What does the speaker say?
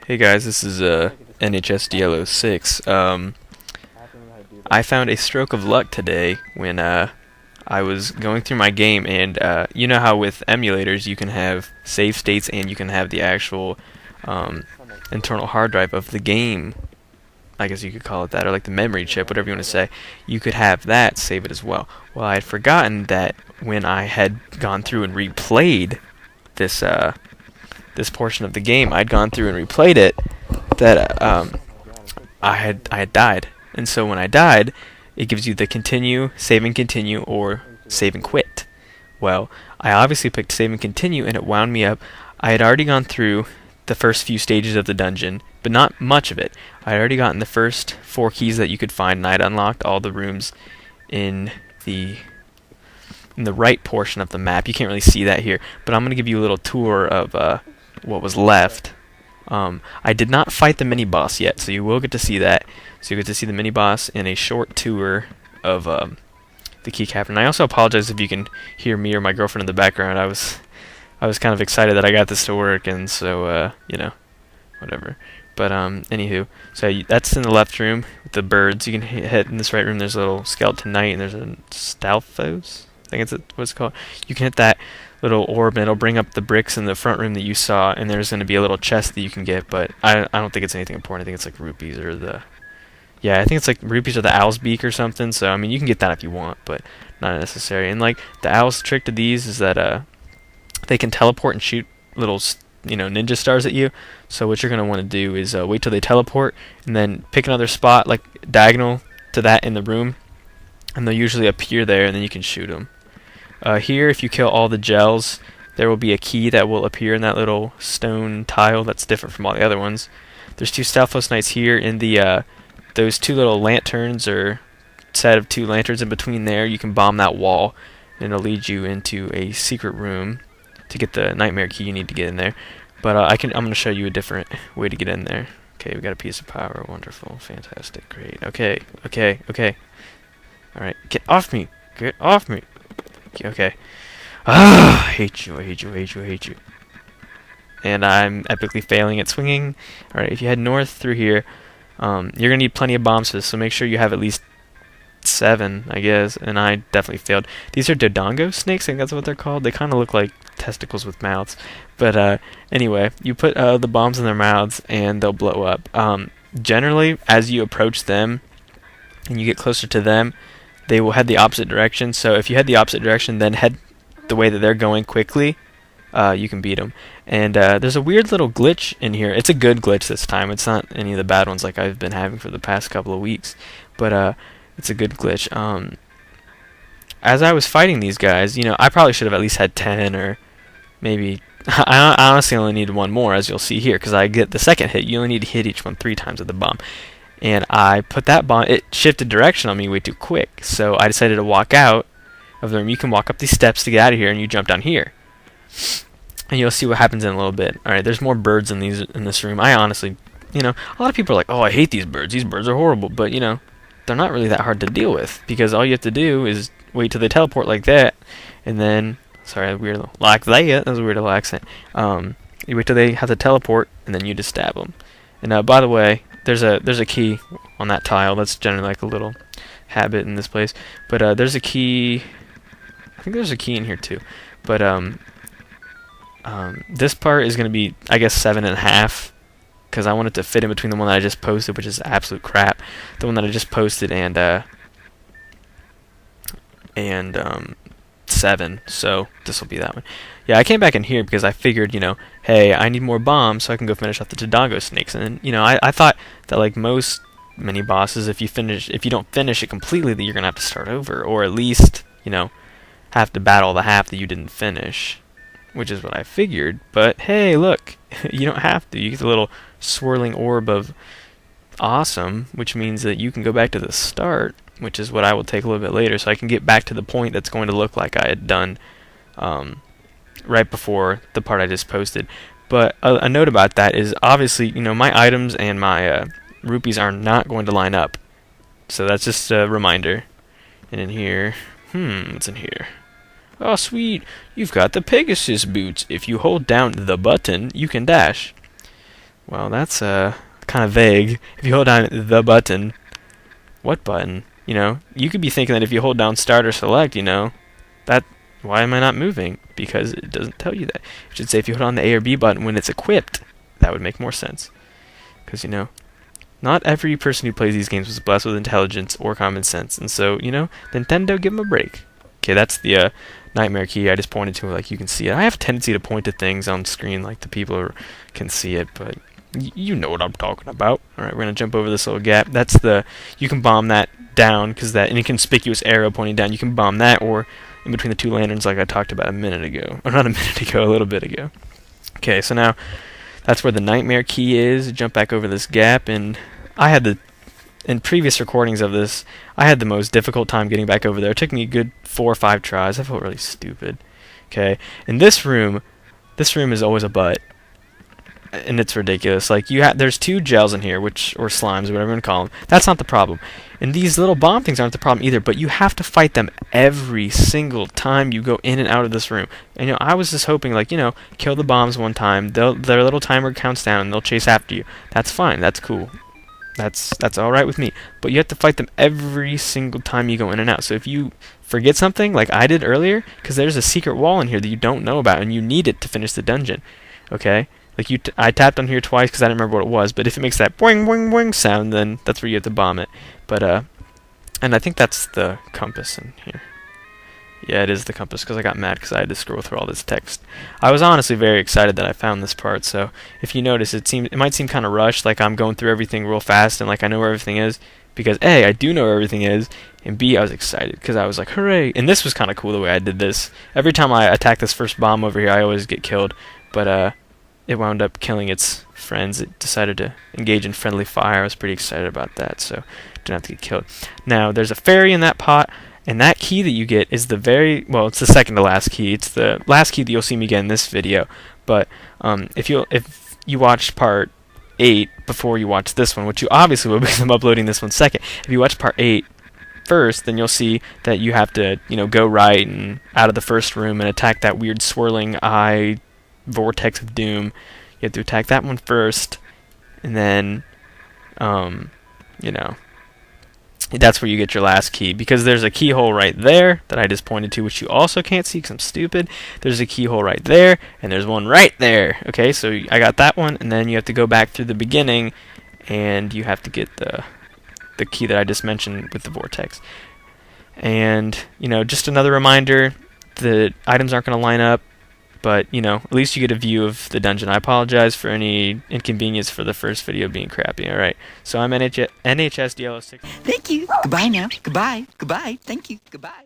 Hey guys, this is NHSDL06. I found a stroke of luck today when I was going through my game, and you know how with emulators you can have save states and you can have the actual internal hard drive of the game. I guess you could call it that, or like the memory chip, whatever you want to say. You could have that save it as well. Well, I had forgotten that when I had gone through and replayed this this portion of the game, I'd gone through and replayed it, that I had died. And so when I died, it gives you the continue, save and continue, or save and quit. Well, I obviously picked save and continue, and it wound me up. I had already gone through the first few stages of the dungeon, but not much of it. I had already gotten the first 4 keys that you could find, and I'd unlocked all the rooms in the right portion of the map. You can't really see that here, but I'm going to give you a little tour of what was left. I did not fight the mini-boss yet, so you will get to see that. So you get to see the mini-boss in a short tour of the key cavern. I also apologize if you can hear me or my girlfriend in the background. I was kind of excited that I got this to work, and so you know, whatever. But anywho, so that's in the left room with the birds. You can hit in this right room. There's a little skeleton knight, and there's a Stalfos. I think it's what's it called. You can hit that little orb, and it'll bring up the bricks in the front room that you saw, and there's going to be a little chest that you can get, but I don't think it's anything important. I think it's like rupees or I think it's like rupees or the owl's beak or something. So I mean, you can get that if you want, but not necessary. And like the owl's trick to these is that they can teleport and shoot little ninja stars at you. So what you're going to want to do is wait till they teleport, and then pick another spot like diagonal to that in the room, and they'll usually appear there, and then you can shoot them. Here, if you kill all the gels, there will be a key that will appear in that little stone tile that's different from all the other ones. There's 2 Stalfos Knights here in the those 2 little lanterns, or set of 2 lanterns in between there. You can bomb that wall, and it'll lead you into a secret room to get the nightmare key you need to get in there. But I'm going to show you a different way to get in there. Okay, we got a piece of power. Wonderful, fantastic, great. Okay. All right, get off me! Get off me! Okay. I hate you. And I'm epically failing at swinging. Alright, if you head north through here, you're going to need plenty of bombs for this, so make sure you have at least 7, I guess. And I definitely failed. These are Dodongo snakes, I think that's what they're called. They kind of look like testicles with mouths. But anyway, you put the bombs in their mouths, and they'll blow up. Generally, as you approach them, and you get closer to them, they will head the opposite direction. So if you head the opposite direction, then head the way that they're going quickly, you can beat them. And there's a weird little glitch in here. It's a good glitch this time. It's not any of the bad ones like I've been having for the past couple of weeks. But it's a good glitch. As I was fighting these guys, I probably should have at least had 10, or maybe... I honestly only need 1 more, as you'll see here, because I get the second hit. You only need to hit each one 3 times with the bomb. And I put that bomb, it shifted direction on me way too quick, so I decided to walk out of the room. You can walk up these steps to get out of here, and you jump down here. And you'll see what happens in a little bit. Alright, there's more birds in this room. I honestly, a lot of people are like, oh, I hate these birds. These birds are horrible. But, they're not really that hard to deal with, because all you have to do is wait till they teleport like that, and then, sorry, weird, like that was a weird little accent. You wait till they have to teleport, and then you just stab them. And by the way, there's a key on that tile. That's generally like a little habit in this place. But there's a key. I think there's a key in here too. But this part is going to be, I guess, 7.5, because I want it to fit in between the one that I just posted, which is absolute crap. The one that I just posted and 7. So this will be that one. Yeah, I came back in here because I figured, hey, I need more bombs so I can go finish off the Dodongo snakes. And I thought that, like most mini bosses, if you don't finish it completely, that you're gonna have to start over, or at least have to battle the half that you didn't finish, which is what I figured. But hey, look, you don't have to. You get the little swirling orb of awesome, which means that you can go back to the start, which is what I will take a little bit later, so I can get back to the point that's going to look like I had done right before the part I just posted. But a note about that is, obviously, my items and my rupees are not going to line up. So that's just a reminder. And in here, what's in here? Oh, sweet, you've got the Pegasus boots. If you hold down the button, you can dash. Well, that's kind of vague. If you hold down the button, what button? You know, you could be thinking that if you hold down start or select, you know, that why am I not moving? Because it doesn't tell you that. It should say if you hold on the A or B button when it's equipped. That would make more sense. Because, you know, not every person who plays these games was blessed with intelligence or common sense. And so, you know, Nintendo, give them a break. Okay, that's the nightmare key I just pointed to. Like, you can see it. I have a tendency to point to things on screen like the people can see it, but you know what I'm talking about. Alright, we're going to jump over this little gap. That's the... You can bomb that down, because that inconspicuous arrow pointing down, you can bomb that, or in between the two lanterns like I talked about a minute ago. Or not a minute ago, a little bit ago. Okay, so now that's where the nightmare key is. Jump back over this gap, and I had in previous recordings of this, I had the most difficult time getting back over there. It took me a good 4 or 5 tries. I felt really stupid. Okay, in this room is always a butt. And it's ridiculous. Like, there's 2 gels in here, or slimes, whatever you want to call them. That's not the problem. And these little bomb things aren't the problem either, but you have to fight them every single time you go in and out of this room. And, you know, I was just hoping, like, you know, kill the bombs one time, their little timer counts down, and they'll chase after you. That's fine. That's cool. That's alright with me. But you have to fight them every single time you go in and out. So if you forget something, like I did earlier, because there's a secret wall in here that you don't know about, and you need it to finish the dungeon. Okay? Like, I tapped on here twice because I didn't remember what it was, but if it makes that boing, boing, boing sound, then that's where you have to bomb it. But, and I think that's the compass in here. Yeah, it is the compass, because I got mad because I had to scroll through all this text. I was honestly very excited that I found this part, so if you notice, it might seem kind of rushed, like I'm going through everything real fast, and like I know where everything is, because A, I do know where everything is, and B, I was excited, because I was like, hooray! And this was kind of cool the way I did this. Every time I attack this first bomb over here, I always get killed, but, it wound up killing its friends. It decided to engage in friendly fire. I was pretty excited about that, so didn't have to get killed. Now, there's a fairy in that pot, and that key that you get is it's the second to last key. It's the last key that you'll see me get in this video. But if you watched part 8 before you watch this one, which you obviously will because I'm uploading this one second, if you watch part 8 first, then you'll see that you have to, you know, go right and out of the first room and attack that weird swirling eye vortex of doom. You have to attack that one first, and then you know, that's where you get your last key, because there's a keyhole right there that I just pointed to, which you also can't see because I'm stupid. There's a keyhole right there, and there's one right there. Okay, so I got that one, and then you have to go back through the beginning, and you have to get the key that I just mentioned with the vortex. And, you know, just another reminder, the items aren't going to line up, but, you know, at least you get a view of the dungeon. I apologize for any inconvenience for the first video being crappy. Alright, so I'm NHSDL6. Thank you. Goodbye now. Goodbye. Goodbye. Thank you. Goodbye.